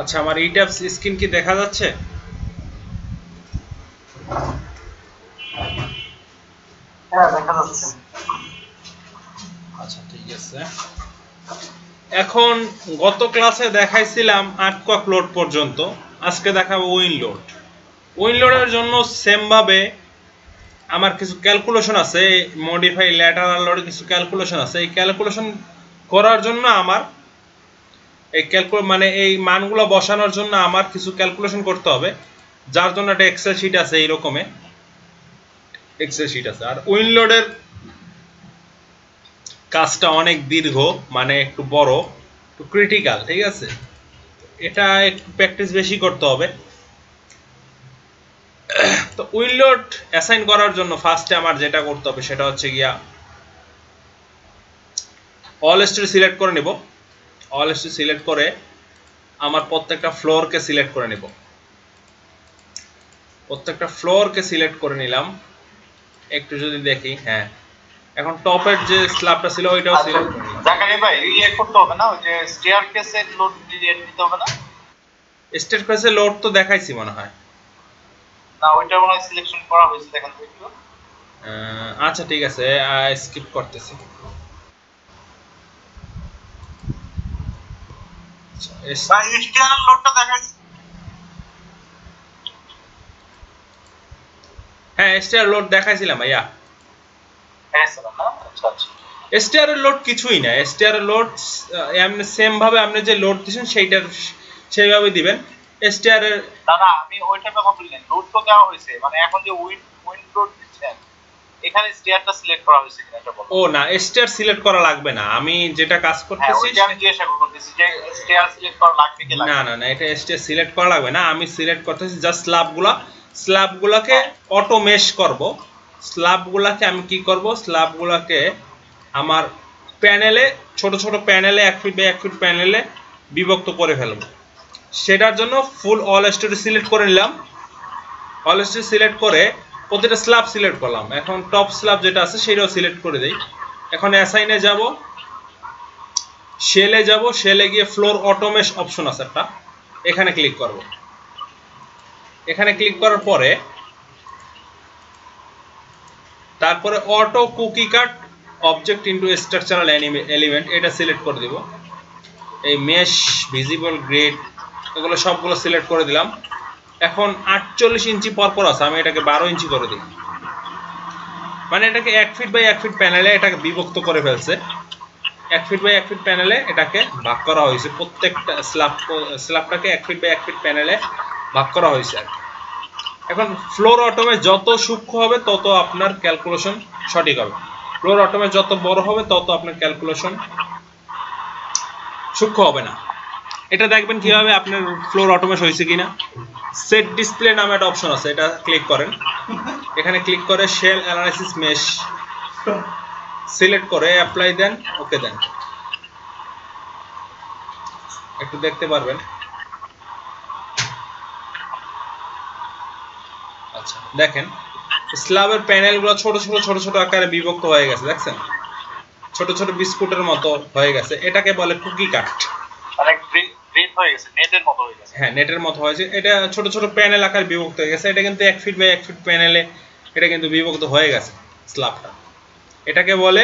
আচ্ছা, আমার ইট্যাবস স্ক্রিন কি দেখা যাচ্ছে? হ্যাঁ, দেখা যাচ্ছে। আচ্ছা, ঠিক আছে। এখন গত ক্লাসে দেখাইছিলাম আর্টকক লোড পর্যন্ত, আজকে দেখাবো উইন লোড। উইন লোডের জন্য সেম ভাবে আমার কিছু ক্যালকুলেশন আছে, মডিফাই ল্যাটারাল লোডে কিছু ক্যালকুলেশন আছে। এই ক্যালকুলেশন করার জন্য আমার এই মানগুলো বসানোর জন্য আমার কিছু ক্যালকুলেশন করতে হবে, যার জন্য একটা এক্সেল শিট আছে, এই রকমে এক্সেল শিট আছে। আর উইন লোডের কাজটা অনেক দীর্ঘ, মানে একটু বড়, একটু ক্রিটিক্যাল, ঠিক আছে? এটা একটু প্র্যাকটিস বেশি করতে হবে। তো উইন লোড অ্যাসাইন করার জন্য ফার্স্টে আমার যেটা করতে হবে সেটা হচ্ছে গিয়া অল স্টোরি সিলেক্ট করে নিব। অল স্টোরি সিলেক্ট করে আমার প্রত্যেকটা ফ্লোরকে সিলেক্ট করে নিব। প্রত্যেকটা ফ্লোরকে সিলেক্ট করে নিলাম। একটু যদি দেখি, হ্যাঁ, এখন টপের যে স্ল্যাবটা ছিল ওইটাও সিলেক্ট করে নিলাম। জাকারিয়া ভাই, ইয়ে করতে হবে না, ওই যে স্টেয়ারকেসের লোড ক্রিয়েট দিতে হবে না? স্টেয়ারকেসের লোড তো দেখাইছি মনে হয়। না, ওইটা মনে হয় সিলেকশন করা হয়েছে, দেখেন তো একটু। আচ্ছা, ঠিক আছে, স্কিপ করতেছি। ভাই, স্টেয়ার লোডটা দেখাইছে। হ্যাঁ, স্টেয়ার লোড দেখাইছিলাম ভাইয়া। হ্যাঁ স্যার, না আচ্ছা আচ্ছা। স্টেয়ারের লোড কিছুই না। স্টেয়ারের লোড এমনি সেম ভাবে আপনি যে লোড দিবেন সেইভাবে দিবেন। স্টেয়ারের না না, আমি ওইটার কথা বললেন, লোড তো দেওয়া হয়েছে, মানে এখন যে উইন্ড লোড দিচ্ছেন এখানে স্টেয়ারটা সিলেক্ট করা হয়েছে কিনা এটা বলো। ও না, স্টেয়ার সিলেক্ট করা লাগবে না। আমি যেটা কাজ হ্যাঁ, করতেছি ওইটা আমি জিজ্ঞাসা করতেছি যে স্টেয়ার সিলেক্ট করা লাগবে কি লাগবে না না না, এটা স্টেয়ার সিলেক্ট করা লাগবে না। আমি সিলেক্ট করতেছি জাস্ট স্ল্যাবগুলোকে অটো মেশ করব। স্ল্যাবগুলোকে আমি কি করব, স্ল্যাবগুলোকে আমার প্যানেলে, ছোট ছোট প্যানেলে, 1 ফিট বাই 1 ফিট প্যানেলে বিভক্ত করে ফেলব। সেটার জন্য ফুল অল স্টোরি সিলেক্ট করে নিলাম। অল স্টোরি সিলেক্ট করে প্রতিটা স্ল্যাব সিলেক্ট করলাম। এখন টপ স্ল্যাব যেটা আছে সেটাও সিলেক্ট করে দেই। এখন অ্যাসাইনে যাব, শেলে যাব, শেলে গিয়ে ফ্লোর অটোমেশ অপশন আছে একটা, এখানে ক্লিক করব। এখানে ক্লিক করার পরে তারপরে অটো কুকি কাট অবজেক্ট ইনটু স্ট্রাকচারাল এলিমেন্ট, এটা সিলেক্ট করে দিব। এই মেশ, ভিজিবল, গ্রিড, এগুলো সবগুলো সিলেক্ট করে দিলাম। এখন 48 ইঞ্চি পরপর আছে, আমি এটাকে 12 ইঞ্চি করে দিই। মানে এটাকে 1 ফিট বাই 1 ফিট প্যানেলে এটাকে বিভক্ত করে ফেলছে। 1 ফিট বাই 1 ফিট প্যানেলে এটাকে ভাগ করা হয়েছে। প্রত্যেকটা স্ল্যাবটাকে 1 ফিট বাই 1 ফিট প্যানেলে ভাগ করা হয়েছে। এখন ফ্লোর অটোমে যত সূক্ষ্ম হবে তত আপনার ক্যালকুলেশন সঠিক হবে। ফ্লোর অটোমে যত বড় হবে তত আপনার ক্যালকুলেশন সূক্ষ্ম হবে না। এটা দেখবেন কিভাবে আপনার ফ্লোর অটোমেশ হয়েছে কিনা। সেট ডিসপ্লে নামে একটা অপশন আছে, এটা ক্লিক করেন। এখানে ক্লিক করে শেল অ্যানালাইসিস মেশ সিলেক্ট করে অ্যাপ্লাই দেন, ওকে দেন। একটু দেখতে পারবেন। আচ্ছা, দেখেন স্ল্যাবের প্যানেলগুলো ছোট ছোট ছোট ছোট আকারে বিভক্ত হয়ে গেছে, দেখছেন? ছোট ছোট বিস্কুটের মতো হয়ে গেছে। এটাকে বলে কুকি কাট। মানে গ্রিড হয়ে গেছে, নেটের মতো হয়ে গেছে। হ্যাঁ, নেটের মতো হয়েছে। এটা ছোট ছোট প্যানেল আকারে বিভক্ত হয়ে গেছে। এটা কিন্তু 1 ফিট বাই 1 ফিট প্যানেলে এটা কিন্তু বিভক্ত হয়ে গেছে স্ল্যাবটা। এটাকে বলে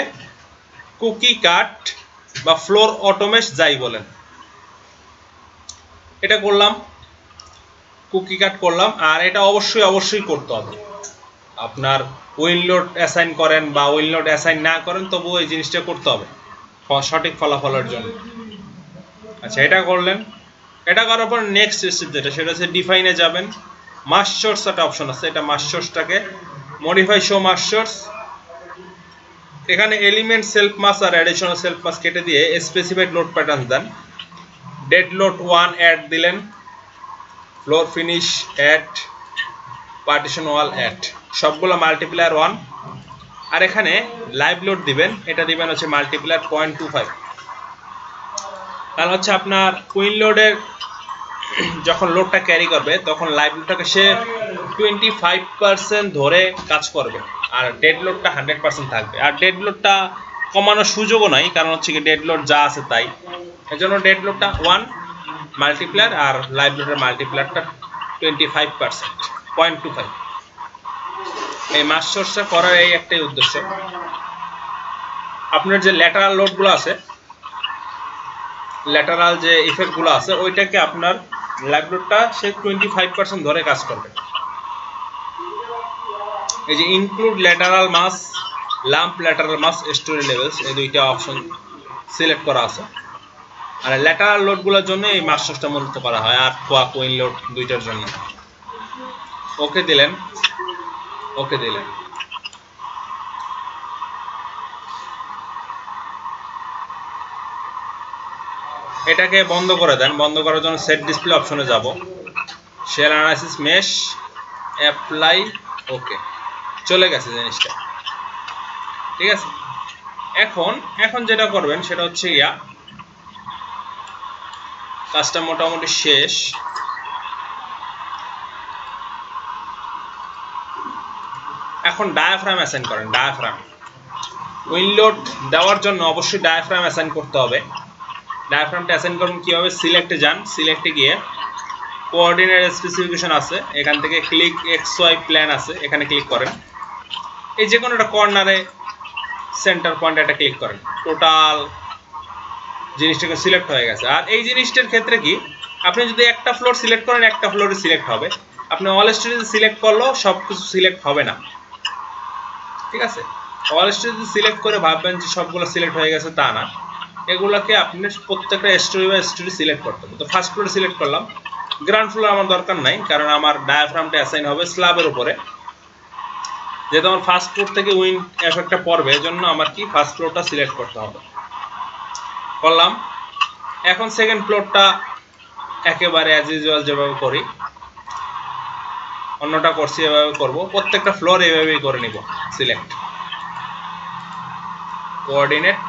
কুকি কাট বা ফ্লোর অটোমেশ, যাই বলেন। এটা করলাম, কুকি কাট করলাম। আর এটা অবশ্যই অবশ্যই করতে হবে। আপনার উইন লোড অ্যাসাইন করেন বা উইন লোড অ্যাসাইন না করেন, তবুও এই জিনিসটা করতে হবে সঠিক ফলাফলের জন্য। আচ্ছা, এটা করলেন। এটা করার পর নেক্সট স্টেপ যেটা, সেটা হচ্ছে ডিফাইনে যাবেন। মাস সোর্স একটা অপশন আছে, এটা মাস সোর্সটাকে মডিফাই শো মাস সোর্স, এখানে এলিমেন্ট সেলফ মাস আর অ্যাডিশনাল সেলফ মাস কেটে দিয়ে স্পেসিফাইড লোড প্যাটার্ন দেন। ডেড লোড 1 অ্যাড দিলেন, ফ্লোর ফিনিশ অ্যাড, পার্টিশন ওয়াল অ্যাড, সবগুলো মাল্টিপ্লায়ার 1। আর এখানে লাইভ লোড দিবেন, এটা দিবেন হচ্ছে মাল্টিপ্লায়ার 0.25। তাহলে হচ্ছে আপনার উইন লোডের যখন লোডটা ক্যারি করবে তখন লাইভ লোডটাকে সে 25% ধরে কাজ করবে, আর ডেড লোডটা 100% থাকবে। আর ডেড লোডটা কমানোর সুযোগও নাই, কারণ হচ্ছে কি ডেড লোড যা আছে তাই। এজন্য ডেড লোডটা 1, মাল্টিপ্লায়ার আর লাইভ লোডের মাল্টিপ্লায়ারটা 25%, 0.25। এই মাস সোর্সটা করার এই একটাই উদ্দেশ্য, আপনার যে ল্যাটারাল লোডগুলো আছে, ল্যাটারাল যে ইফেক্টগুলো আছে, ওইটাকে আপনার লাইভ লোডটা সে 25% ধরে কাজ করবে। এই যে ইনক্লুড ল্যাটারাল মাস, লাম্প ল্যাটারাল মাস, স্টোরি লেভেলস, এই দুইটা অপশন সিলেক্ট করা আছে। আর ল্যাটারাল লোডগুলোর জন্য এই মাস সোর্সটা মূলত করা হয়, আর কুইন লোড দুইটার জন্য। ওকে দিলেন, ওকে দিলেন। এটাকে বন্ধ করে দেন। বন্ধ করার জন্য সেট ডিসপ্লে অপশনে যাব, শেল অ্যানালাইসিস মেশ, অ্যাপ্লাই, ওকে, চলে গেছে জিনিসটা, ঠিক আছে। এখন যেটা করবেন সেটা হচ্ছে কাজটা মোটামুটি শেষ। এখন ডায়াফ্রাম অ্যাসাইন করেন। ডায়াফ্রাম উইন্ডলোড দেওয়ার জন্য অবশ্যই ডায়াফ্রাম অ্যাসাইন করতে হবে। ডায়াফ্রামটা অ্যাসাইন করবেন কিভাবে? সিলেক্টে যান, সিলেক্টে গিয়ে কোঅর্ডিনেট স্পেসিফিকেশন আছে, এখান থেকে ক্লিক এক্স ওয়াই প্ল্যান আছে, এখানে ক্লিক করেন। এই যে কোনো একটা কর্নারে সেন্টার পয়েন্ট এটা ক্লিক করেন, টোটাল জিনিসটাকে সিলেক্ট হয়ে গেছে। আর এই জিনিসটার ক্ষেত্রে কি, আপনি যদি একটা ফ্লোর সিলেক্ট করেন একটা ফ্লোরে সিলেক্ট হবে, আপনি অল স্টোরেজ সিলেক্ট করলেও সব কিছু সিলেক্ট হবে না, ঠিক আছে। অল স্টোরেজ সিলেক্ট করে ভাববেন যে সবগুলো সিলেক্ট হয়ে গেছে, তা না। এগুলোকে আপনি প্রত্যেকটা স্টোরি বা স্টোরি সিলেক্ট করতে হবে। তো ফার্স্ট ফ্লোরে সিলেক্ট করলাম, গ্রাউন্ড ফ্লোর আমার দরকার নাই, কারণ আমার ডায়াফ্রামটা অ্যাসাইন হবে স্ল্যাবের উপরে, যেহেতু আমার ফার্স্ট ফ্লোর থেকে উইন্ড এফেক্টটা পড়বে, এজন্য আমার কি ফার্স্ট ফ্লোরটা সিলেক্ট করতে হবে। করলাম। এখন সেকেন্ড ফ্লোরটা একেবারে অ্যাজ ইউজুয়াল যেভাবে করি, অন্যটা করছি এভাবে করব, প্রত্যেকটা ফ্লোর এভাবেই করে নিব। সিলেক্ট কোঅর্ডিনেট,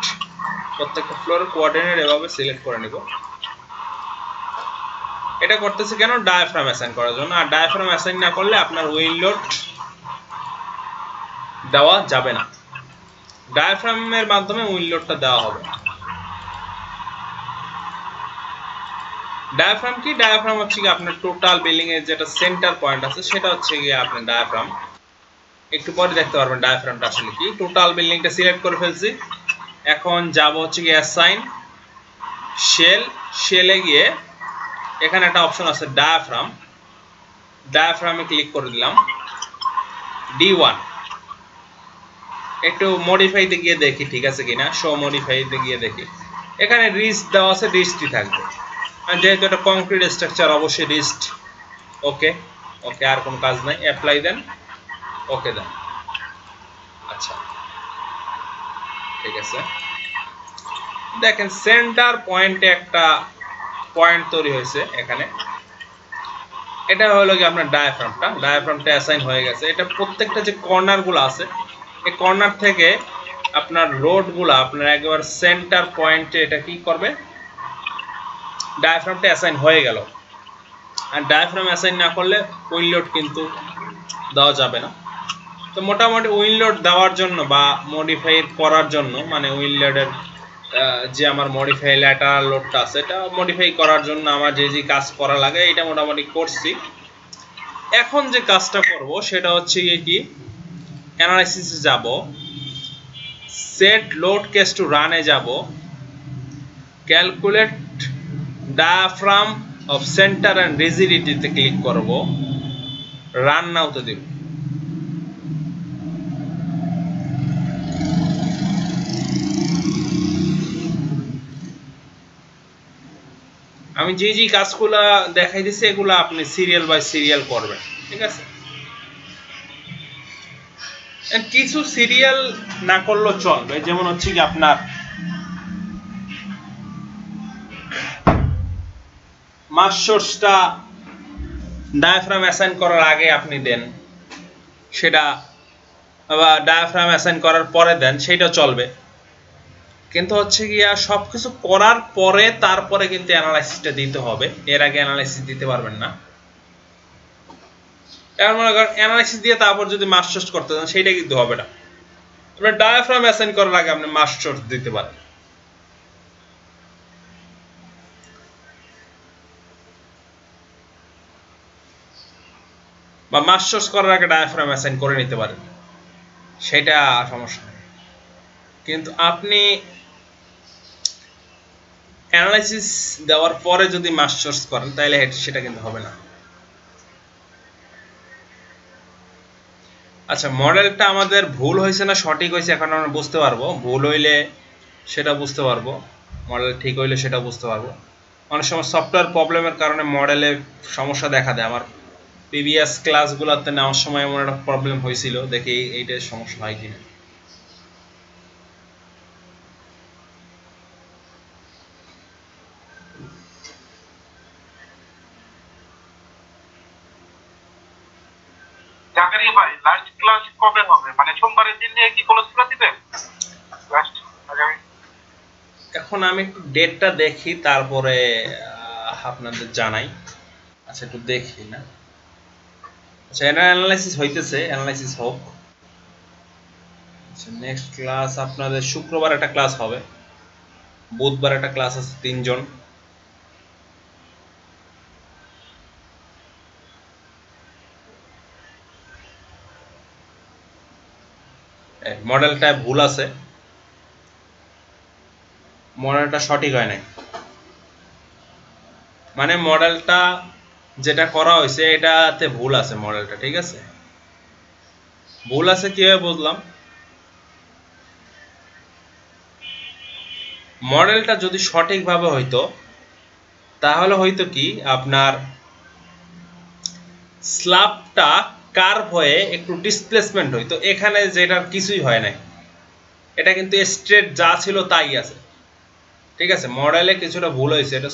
প্রত্যেকটা ফ্লোরের কোঅর্ডিনেট এভাবে সিলেক্ট করে নিব। এটা করতেছি কেন? ডায়াফ্রাম অ্যাসাইন করার জন্য। আর ডায়াফ্রাম অ্যাসাইন না করলে আপনার উইন্ডলোড দেওয়া যাবে না, ডায়াফ্রামের মাধ্যমে উইন্ডলোডটা দেওয়া হবে। ডায়াফ্রাম কি? ডায়াফ্রাম হচ্ছে কি আপনার টোটাল বিল্ডিং এর যেটা সেন্টার পয়েন্ট আছে, সেটা হচ্ছে কি আপনার ডায়াফ্রাম। একটু পরে দেখতে পারবেন ডায়াফ্রামটা আসলে কি। টোটাল বিল্ডিংটা সিলেক্ট করে ফেলছি, এখন যাব হচ্ছে কি অ্যাসাইন শেল, শেলে গিয়ে এখানে একটা অপশন আছে ডায়াফ্রাম, ডায়াফ্রামে ক্লিক করে দিলাম। D1 একটু মডিফাইতে গিয়ে দেখি ঠিক আছে কিনা, শো মডিফাইতে গিয়ে দেখি, এখানে রিস্ট দেওয়া আছে, রিস্টই থাকবে। আর যেহেতু এটা কংক্রিট স্ট্রাকচার, অবশ্যই রিস্ট। ওকে, ওকে, আর কোনো কাজ নাই। অ্যাপ্লাই দেন, ওকে দেন। আচ্ছা, ঠিক আছে। দেখেন সেন্টার পয়েন্টে একটা পয়েন্ট তৈরি হয়েছে এখানে, এটা হলো কি আপনার ডায়াফ্রামটা। ডায়াফ্রামটা অ্যাসাইন হয়ে গেছে। এটা প্রত্যেকটা যে কর্নারগুলো আছে, এই কর্নার থেকে আপনার রোডগুলো আপনার একবার সেন্টার পয়েন্টে এটা কি করবে, ডায়াফ্রামটা অ্যাসাইন হয়ে গেল। আর ডায়াফ্রাম অ্যাসাইন না করলে উইন্ডলোড কিন্তু দেওয়া যাবে না। তো মোটামুটি উইন্ডলোড দেওয়ার জন্য বা মডিফাই করার জন্য, মানে উইন্ডলোডের যে আমার মডিফাই ল্যাটারাল লোডটা আছে, এটা মডিফাই করার জন্য আমার যে যে কাজ করা লাগে এটা মোটামুটি করছি। এখন যে কাজটা করব সেটা হচ্ছে কি, অ্যানালাইসিসে যাব, সেট লোড কেস টু রানে যাব, calculate diaphragm of center and রিজিডিটিতে ক্লিক করব, রান নাওতে দিব। আমি যে যে কাজগুলো দেখাই দিচ্ছি এগুলো আপনি সিরিয়াল বাই সিরিয়াল করবেন, ঠিক আছে। কিছু সিরিয়াল না করলেও চলবে, যেমন হচ্ছে কি আপনার মাস সোর্সটা ডায়াফ্রাম অ্যাসাইন করার আগে আপনি দেন সেটা, বা ডায়াফ্রাম অ্যাসাইন করার পরে দেন, সেটা চলবে। কিন্তু হচ্ছে গিয়া সবকিছু করার পরে তারপরে কিন্তু অ্যানালাইসিসটা দিতে হবে, এর আগে অ্যানালাইসিস দিতে পারবেন না। এর মনে করেন অ্যানালাইসিস দিয়ে তারপর যদি মাস সোর্স করতে চান সেইটা কিন্তু হবে না। আপনার ডায়াফ্রাম অ্যাসাইন করার আগে আপনি মাস সোর্স দিতে পারেন। বা মাস্টার্স করার আগে ডায়াফ্রাম অ্যাসাইন করে নিতে পারেন, সেটা সমস্যা নেই। কিন্তু আপনি অ্যানালাইসিস দেওয়ার পরে যদি মাস্টার্স করেন তাহলে সেটা কিন্তু হবে না। আচ্ছা, মডেলটা আমাদের ভুল হয়েছে না সঠিক হয়েছে এখন আমরা বুঝতে পারবো। ভুল হইলে সেটা বুঝতে পারবো, মডেল ঠিক হইলে সেটা বুঝতে পারবো। অনেক সময় সফটওয়্যার প্রবলেমের কারণে মডেলে সমস্যা দেখা দেয়। আমার প্রিভিয়াস ক্লাসগুলোতে নেওয়ার সময় এমন একটা প্রবলেম হয়েছিল, দেখি এইটার সমস্যা হয় কিনা। জাকারিয়া ভাই লাস্ট ক্লাস কবে হবে, মানে সোমবারের দিন নিয়ে কি ক্লাস করে দিবেন লাস্ট? এখন আমি একটু ডেটটা দেখি, তারপরে আপনাদের জানাই। আচ্ছা একটু দেখি না। আচ্ছা, এটা অ্যানালাইসিস হইতেছে, অ্যানালাইসিস হোক। আচ্ছা, নেক্সট ক্লাস আপনাদের শুক্রবার একটা ক্লাস হবে, বুধবার একটা ক্লাস আছে 3 জন। মডেলটা ভুল আছে, মডেলটা সঠিক হয় নাই। মানে মডেলটা যেটা করা হয়েছে এটাতে ভুল আছে, মডেলটা ঠিক আছে। ভুল আছে কিভাবে বুঝলাম? মডেলটা যদি সঠিকভাবে হইতো তাহলে হয়তো কি আপনার স্ল্যাবটা কার্ভ হয়ে একটু ডিসপ্লেসমেন্ট হইতো, এখানে যেটার কিছুই হয় নাই। এটা কিন্তু স্ট্রেট যা ছিল তাই আছে, ঠিক আছে। মডেলে কিছুটা ভুল হয়েছে, এটা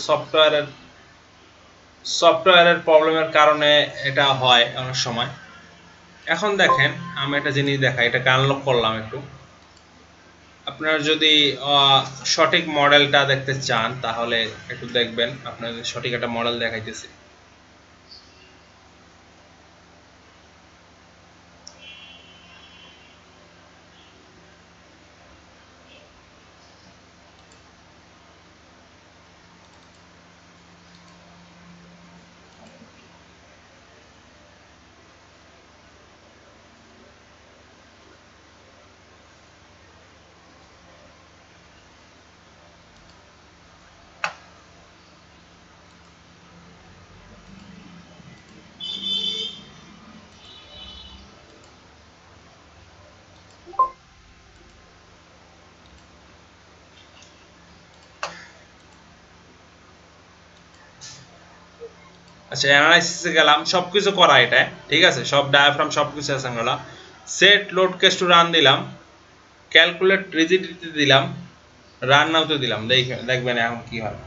সফটওয়্যারের প্রবলেমের কারণে এটা হয় অনেক সময়। এখন দেখেন আমি একটা জিনিস দেখাই, এটাকে আনলক করলাম একটু। আপনারা যদি সঠিক মডেলটা দেখতে চান তাহলে একটু দেখবেন, আপনাদের সঠিক একটা মডেল দেখাইতেছি। আচ্ছা, অ্যানালাইসিসে গেলাম, সবকিছু করা এটা ঠিক আছে, সব ডায়াফ্রাম সবকিছু আছে। আমরা set load case to run দিলাম, ক্যালকুলেট রিজিডিটি দিলাম, রান নাও তো দিলাম, দেখবেন এখন কি হয়।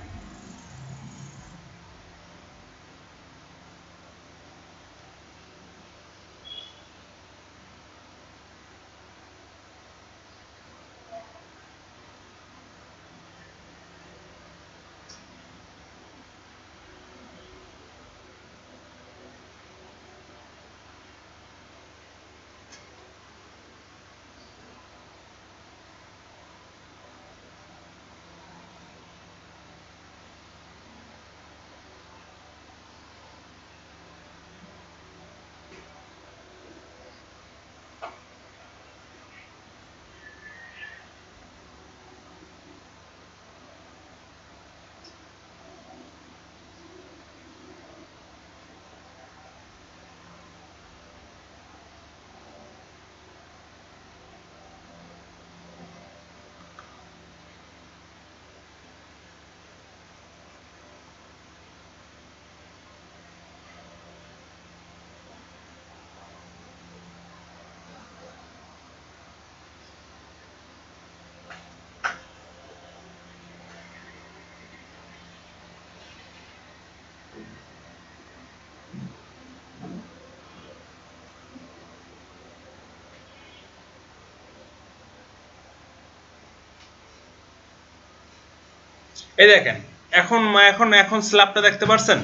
এই দেখেন এখন এখন এখন স্ল্যাবটা দেখতে পাচ্ছেন?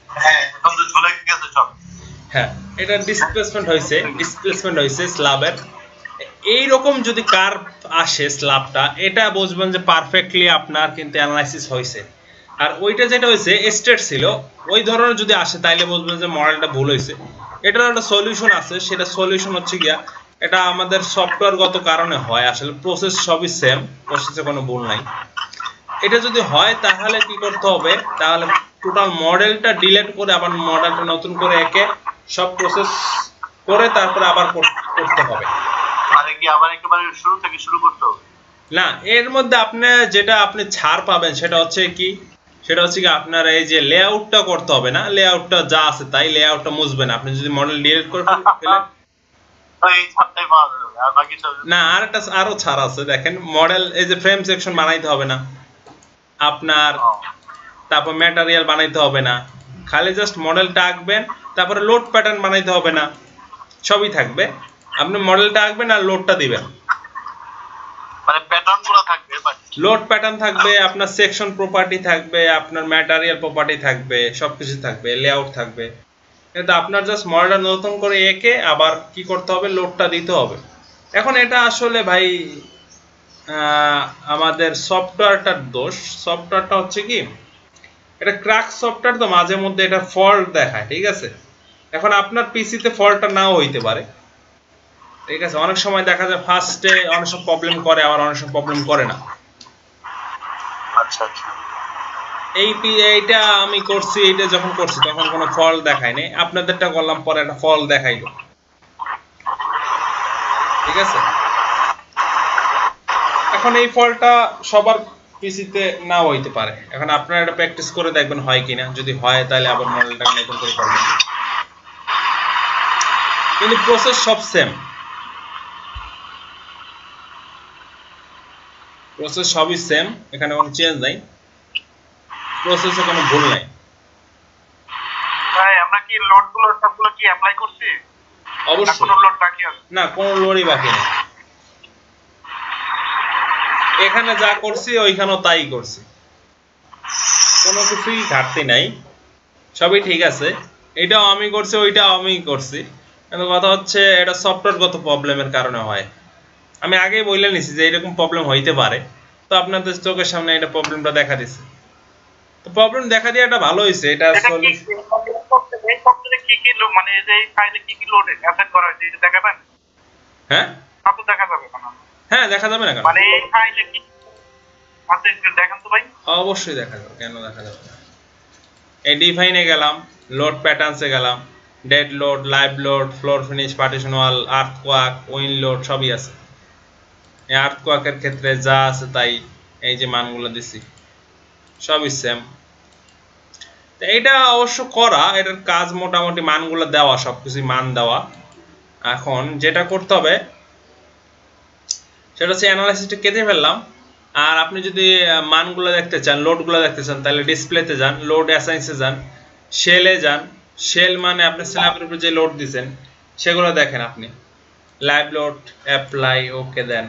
হ্যাঁ, এখন তো ঝুলে গেছে সব। হ্যাঁ, এটা ডিসপ্লেসমেন্ট হয়েছে স্ল্যাবের। এইরকম যদি কার্ভ আসে স্ল্যাবটা, এটা বুঝবেন যে পারফেক্টলি আপনার কিন্তু অ্যানালাইসিস হয়েছে। আর ওইটা যেটা হয়েছে স্টেট ছিল ওই ধরনের যদি আসে তাইলে বুঝবেন যে মডেলটা ভুল হয়েছে। এটার একটা সলিউশন আছে, সেটা সলিউশন হচ্ছে গিয়া এটা আমাদের সফটওয়্যারগত কারণে হয়, আসলে প্রসেস সবই সেম, প্রসেসে কোনো ভুল নাই। এটা যদি হয় তাহলে কি করতে হবে, তাহলে টোটাল মডেলটা ডিলিট করে আবার মডেলটা নতুন করে একে সব প্রসেস করে তারপরে আবার করতে হবে। মানে কি আবার একেবারে শুরু থেকে শুরু করতে হবে? না, এর মধ্যে আপনি ছাড় পাবেন সেটা হচ্ছে কি, সেটা হচ্ছে কি আপনার এই যে লেআউটটা করতে হবে না, লেআউটটা যা আছে তাই, লেআউটটা মুছবেন আপনি যদি মডেল ডিলিট করে ফেলেন। না, আরো ছাড় আছে, দেখেন মডেল এই যে ফ্রেম সেকশন বানাইতে হবে না আপনার, তারপর ম্যাটেরিয়াল বানাইতে হবে না, খালি জাস্ট মডেলটা আঁকবেন, তারপরে লোড প্যাটার্ন বানাইতে হবে না, সবই থাকবে। আপনি মডেলটা আঁকবেন আর লোডটা দিবেন, মানে প্যাটার্নগুলো থাকবে, লোড প্যাটার্ন থাকবে, আপনার সেকশন প্রপার্টি থাকবে, আপনার ম্যাটেরিয়াল প্রপার্টি থাকবে, সবকিছু থাকবে, লেআউট থাকবে। কিন্তু আপনার জাস্ট মডেলটা নতুন করে এঁকে আবার কি করতে হবে, লোডটা দিতে হবে। এখন এটা আসলে ভাই আমাদের সফটওয়্যারটার দোষ। সফটওয়্যারটা হচ্ছে কি, এটা ক্র্যাক সফটওয়্যার, তো মাঝে মধ্যে এটা ফল্ট দেখায়, ঠিক আছে। এখন আপনার পিসিতে ফল্টটা নাও হইতে পারে, ঠিক আছে। অনেক সময় দেখা যায় ফার্স্টে অনেক সব প্রবলেম করে, আবার অনেক সময় প্রবলেম করে না। আচ্ছা আচ্ছা, এইটা আমি করছি, এইটা যখন করছি তখন কোনো ফল্ট দেখায় নাই, আপনাদেরটা করলাম পরে একটা ফল্ট দেখাইলো, ঠিক আছে। এখন এই ফল্টটা সবার পিসিতে নাও হইতে পারে, এখন আপনারা এটা প্র্যাকটিস করে দেখবেন হয় কিনা, যদি হয় তাহলে আবার মডেলটাকে নতুন করে করবেন, কিন্তু প্রসেস সব সেম, প্রসেস সবই সেম, এখানে কোনো চেঞ্জ নাই, প্রসেসে কোনো ভুল নাই। ভাই আমরা কি লোডগুলো সবগুলো কি অ্যাপ্লাই করছি? অবশ্যই কোনো লোড বাকি আছে না, কোনো লোডই বাকি নেই, এখানে যা করছি ওইখানেও তাই করছি, কোনো কিছুই ঘাটতি নাই, সবই ঠিক আছে। এটাও আমি করছি, ওইটাও আমি করছি, কিন্তু কথা হচ্ছে এটা সফটওয়্যারগত প্রবলেমের কারণে হয়। আমি আগেই বলে নিছি যে এরকম প্রবলেম হইতে পারে, তো আপনাদের চোখের সামনে এটা প্রবলেমটা দেখা দিছে, তো প্রবলেম দেখা দিয়ে এটা ভালো হয়েছে, এটা সলিউশন। এই সফটওয়্যারে কি কি মানে এই যে ফাইলে কি কি লোড অ্যাসাইন করা হয়েছে এটা দেখাবেন? হ্যাঁ কত দেখা যাবে না? হ্যাঁ, দেখা যাবে না কেন, মানে এই ফাইলে কি আছে দেখেন তো ভাই। অবশ্যই দেখা যাবে, কেন দেখা যাবে না। এই ডিফাইনে গেলাম, লোড প্যাটার্নসে গেলাম, dead load, live load, floor finish, partition wall, earthquake, wind load সবই আছে। এই আর্থকোয়াকের ক্ষেত্রে যা আছে তাই, এই যে মানগুলো দিছি সবই সেম। তো এটা অবশ্য করা, এটার কাজ মোটামুটি মানগুলো দেওয়া, সবকিছু মান দেওয়া। এখন যেটা করতে হবে সেটা হচ্ছে অ্যানালাইসিসটা কেটে ফেললাম, আর আপনি যদি মানগুলো দেখতে চান, লোডগুলো দেখতে চান, তাহলে ডিসপ্লেতে যান, লোড অ্যাসাইন্সে যান, শেলে যান। শেল মানে আপনি স্ল্যাবের উপরে যে লোড দিচ্ছেন সেগুলো দেখেন, আপনি লাইভ লোড অ্যাপ্লাই ওকে দেন,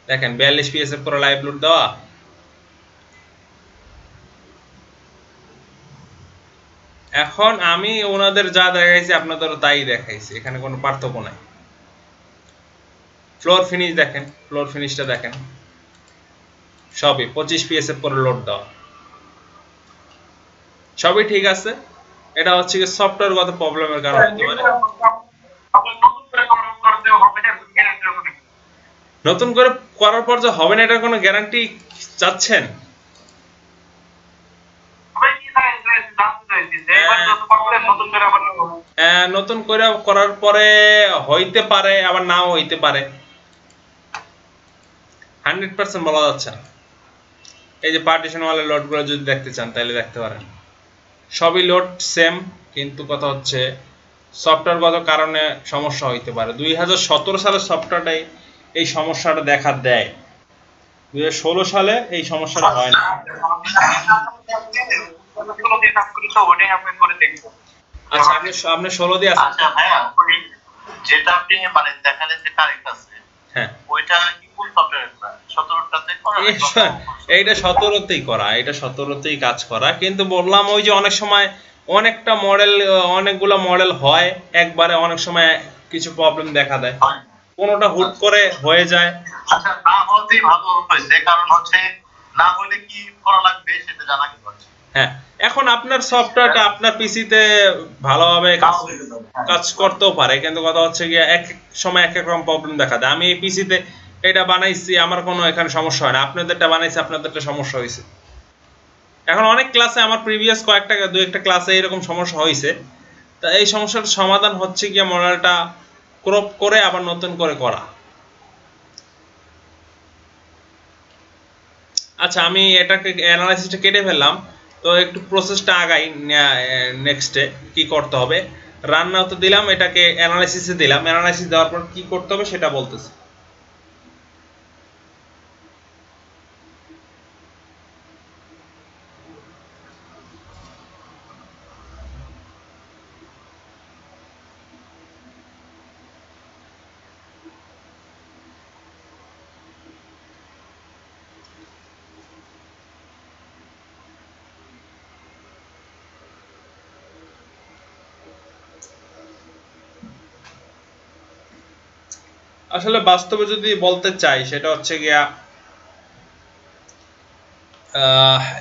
দেখেন 42 পিএসএফ করে লাইভ লোড দেওয়া। এখন আমি ওনাদের যা দেখাইছি আপনাদের তাই দেখাইছি, এখানে কোনো পার্থক্য নাই। ফ্লোর ফিনিশ দেখেন, ফ্লোর ফিনিশটা দেখেন, সবই 25 পিএসএফ করে লোড দেওয়া, সবই ঠিক আছে। এটা হচ্ছে কি সফটওয়্যারগত প্রবলেমের কারণে হতে পারে। নতুন করে করার পর যে হবে না এটার কোনো গ্যারান্টি চাচ্ছেন? নতুন করে করার পরে হইতে পারে, আবার নাও হইতে পারে, 100% বলা যাচ্ছে না। এই যে পার্টিশন ওয়ালের লোডগুলো যদি দেখতে চান তাহলে দেখতে পারেন, সবই লোড সেম, কিন্তু কথা হচ্ছে সফটওয়্যারগত কারণে সমস্যা হইতে পারে। 2017 সালের সফটওয়্যারটাই এই সমস্যাটা দেখা দেয়, 2016 সালে এই সমস্যাটা হয় না। আচ্ছা, আপনি 16 দিয়ে আছেন? আচ্ছা ভাইয়া, যেটা আপনি মানে দেখালেন যে কারেক্ট আছে, হ্যাঁ, ওইটা কি কোন সফটওয়্যার? 17টাতে করা? এইটা 17তেই করা, এটা 17তেই কাজ করা, কিন্তু বললাম ওই যে অনেক সময় অনেকটা মডেল, অনেকগুলো মডেল হয় একবারে, অনেক সময় কিছু প্রবলেম দেখা দেয়, কোনোটা হুট করে হয়ে যায়। আচ্ছা, না হতেই ভালো হয়েছে, কারণ হচ্ছে না হলে কি করা লাগবে সেটা জানা কিন্তু আছে। হ্যাঁ, এখন আপনার সফটওয়্যারটা আপনার পিসিতে ভালোভাবে কাজ করতেও পারে, কিন্তু কথা হচ্ছে গিয়ে এক এক সময় এক এক রকম প্রবলেম দেখা দেয়। আমি এই পিসিতে এটা বানাইছি, আমার কোনো এখানে সমস্যা হয় না, আপনাদেরটা বানাইছি, আপনাদেরটা সমস্যা হয়েছে। এখন অনেক ক্লাসে আমার প্রিভিয়াস দু একটা ক্লাসে এরকম সমস্যা হয়েছে। তা এই সমস্যাটার সমাধান হচ্ছে গিয়ে মডেলটা ক্রপ করে আবার নতুন করে করা। আচ্ছা, আমি এটাকে অ্যানালাইসিসটা কেটে ফেললাম, তো একটু প্রসেসটা আগাই। নেক্সটে কি করতে হবে, রান নাও তো দিলাম, এটাকে অ্যানালাইসিসে দিলাম। অ্যানালাইসিস দেওয়ার পর কি করতে হবে সেটা বলতেছি। আসলে বাস্তবে যদি বলতে চাই সেটা হচ্ছে গিয়া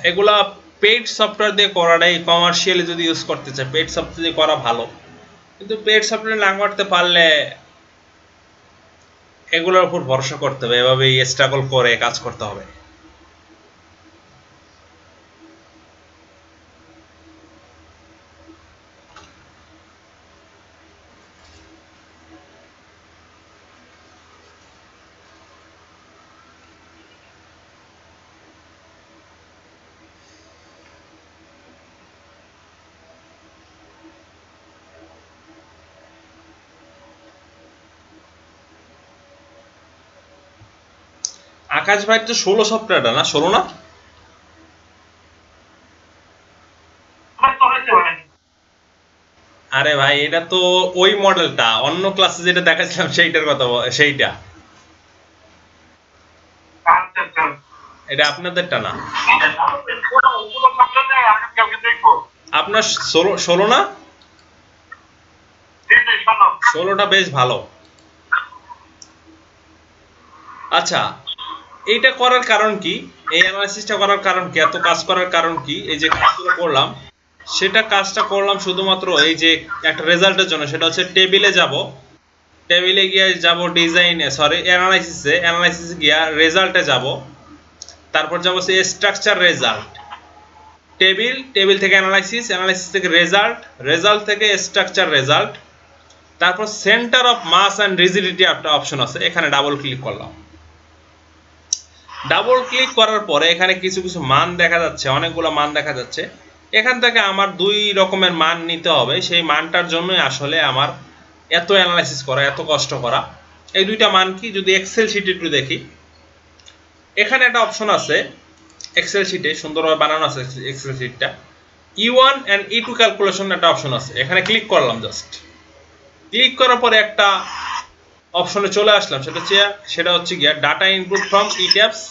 এগুলা পেইড সফটওয়্যার দিয়ে করাটাই, কমার্শিয়ালি যদি ইউজ করতে চাই পেইড সফটওয়্যার দিয়ে করা ভালো, কিন্তু পেইড সফটওয়্যার না করতে পারলে এগুলোর উপর ভরসা করতে হবে, এভাবেই স্ট্রাগল করে কাজ করতে হবে। আকাশ ভাই তো 16 সফটওয়্যারটা না, 16 না? আরে ভাই এটা তো ওই মডেলটা, অন্য ক্লাসে যেটা দেখাচ্ছিলাম সেইটার কথা সেইটা, এটা আপনাদেরটা না। আপনার 16 না? 16টা বেশ ভালো। আচ্ছা, এইটা করার কারণ কি, এই অ্যানালাইসিসটা করার কারণ কি, এত কাজ করার কারণ কি, এই যে কাজগুলো করলাম সেটা কাজটা করলাম শুধুমাত্র এই যে একটা রেজাল্টের জন্য। সেটা হচ্ছে টেবিলে যাব, টেবিলে গিয়ে যাব ডিজাইনে, সরি অ্যানালাইসিসে গিয়া রেজাল্টে যাব, তারপর যাব সে স্ট্রাকচার রেজাল্ট, টেবিল থেকে অ্যানালাইসিস থেকে রেজাল্ট থেকে স্ট্রাকচার রেজাল্ট, তারপর center of mass and rigidity একটা অপশন আছে, এখানে ডাবল ক্লিক করলাম। ডাবল ক্লিক করার পরে এখানে কিছু কিছু মান দেখা যাচ্ছে, অনেকগুলো মান দেখা যাচ্ছে। এখান থেকে আমার দুই রকমের মান নিতে হবে, সেই মানটার জন্যই আসলে আমার এত অ্যানালাইসিস করা, এত কষ্ট করা। এই দুইটা মান কি, যদি এক্সেল শিটে একটু দেখি, এখানে একটা অপশন আছে এক্সেল শিটে, সুন্দরভাবে বানানো আছে এক্সেল শিটটা, E1 and E2 ক্যালকুলেশন একটা অপশন আছে, এখানে ক্লিক করলাম। জাস্ট ক্লিক করার পরে একটা অপশনে চলে আসলাম, সেটা হচ্ছে গিয়া ডাটা ইনপুট ফ্রম ইট্যাবস।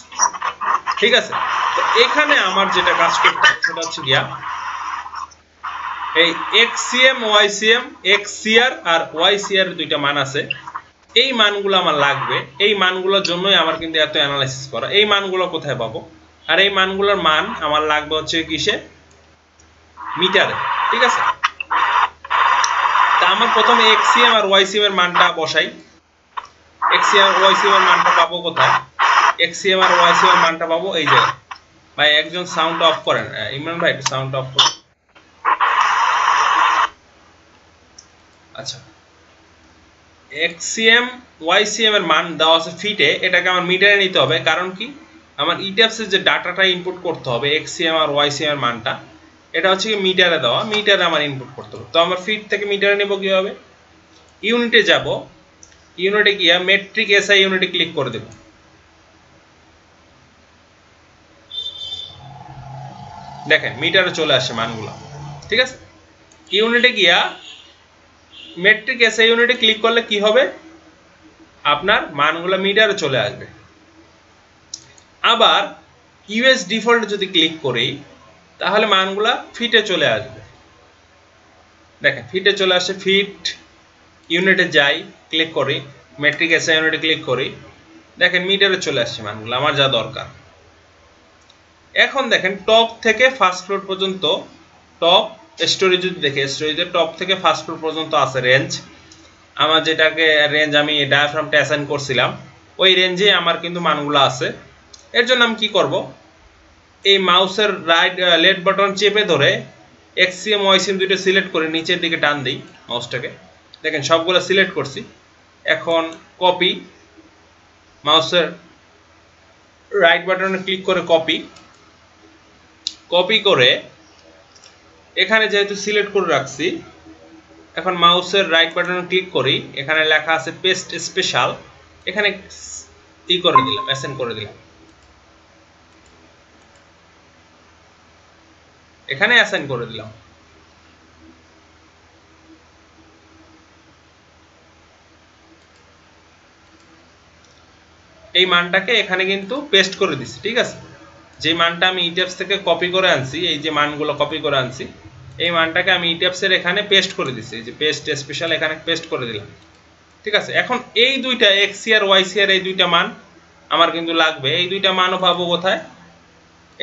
ঠিক আছে, তো এখানে আমার যেটা কাজ করতে হবে সেটা হচ্ছে গিয়া এই XCM YCM XCR আর YCR দুইটা মান আছে, এই মানগুলো আমার লাগবে। এই মানগুলোর জন্যই আমার কিন্তু এত অ্যানালাইসিস করা। এই মানগুলো কোথায় পাবো, আর এই মানগুলোর মান আমার লাগবে হচ্ছে কিসে, মিটারে। ঠিক আছে, তা আমার প্রথমে XCM আর YCM এর মানটা বসাই। XCM আর YCM এর মানটা পাবো কোথায়, XCM আর YCM এর মানটা পাবো এই যে, ভাই একজন সাউন্ড অফ করেন, ইমরান ভাই একটু সাউন্ড অফ করেন। আচ্ছা, XCM YCM এর মান দেওয়া আছে ফিটে, এটাকে আমার মিটারে নিতে হবে। কারণ কি, আমার ইট্যাবস এর যে ডাটাটা ইনপুট করতে হবে XCM আর YCM এর মানটা, এটা হচ্ছে কি মিটারে দেওয়া, মিটারে আমার ইনপুট করতে হবে। তো আমার ফিট থেকে মিটারে নেব কিভাবে, ইউনিটে যাব, ইউনিটে গিয়ে মেট্রিক এসআই ইউনিটে ক্লিক করে দেব। দেখেন মিটারে চলে আসে মানগুলো। ঠিক আছে, ইউনিটে গিয়া মেট্রিক এসআই ইউনিটে ক্লিক করলে কি হবে, আপনার মানগুলো মিটারে চলে আসবে। আবার ইউএস ডিফল্ট যদি ক্লিক করি তাহলে মানগুলা ফিটে চলে আসবে। দেখেন ফিটে চলে আসে, ফিট ইউনিটে যাই, ক্লিক করি, মেট্রিক এসআই ইউনিটে ক্লিক করি, দেখেন মিটারে চলে আসছে মানগুলো আমার যা দরকার। এখন দেখেন টপ থেকে ফার্স্ট ফ্লোর পর্যন্ত, টপ স্টোরি যদি দেখে, স্টোরিতে টপ থেকে ফার্স্ট ফ্লোর পর্যন্ত আছে রেঞ্জ। আমার যেটাকে রেঞ্জ আমি ডায়াফ্রামটা অ্যাসাইন করছিলাম ওই রেঞ্জে আমার কিন্তু মানগুলো আছে। এর জন্য আমি কি করব, এই মাউসের লেফট বাটন চেপে ধরে এক্সিএম ওয়াইসিএম দুটো সিলেক্ট করে নিচের দিকে টান দিই মাউসটাকে, দেখেন সবগুলো সিলেক্ট করছি। এখন কপি, মাউসের রাইট বাটনে ক্লিক করে কপি করে এখানে যেহেতু সিলেক্ট করে রাখছি, এখন মাউসের রাইট বাটনে ক্লিক করি, এখানে লেখা আছে পেস্ট স্পেশাল, এখানে করে দিলাম, অ্যাসাইন করে দিলাম, এখানে অ্যাসাইন করে দিলাম। এই মানটাকে এখানে কিন্তু পেস্ট করে দিছি, ঠিক আছে। যে মানটা আমি ইটেপস থেকে কপি করে আনছি, এই যে মানগুলো কপি করে আনছি, এই মানটাকে আমি ইটেপসের এখানে পেস্ট করে দিছি, এই যে পেস্ট স্পেশাল এখানে পেস্ট করে দিলাম, ঠিক আছে। এখন এই দুইটা এক্সসি আর ওয়াইসি আর এই দুইটা মান আমার কিন্তু লাগবে। এই দুইটা মানও পাবো কোথায়,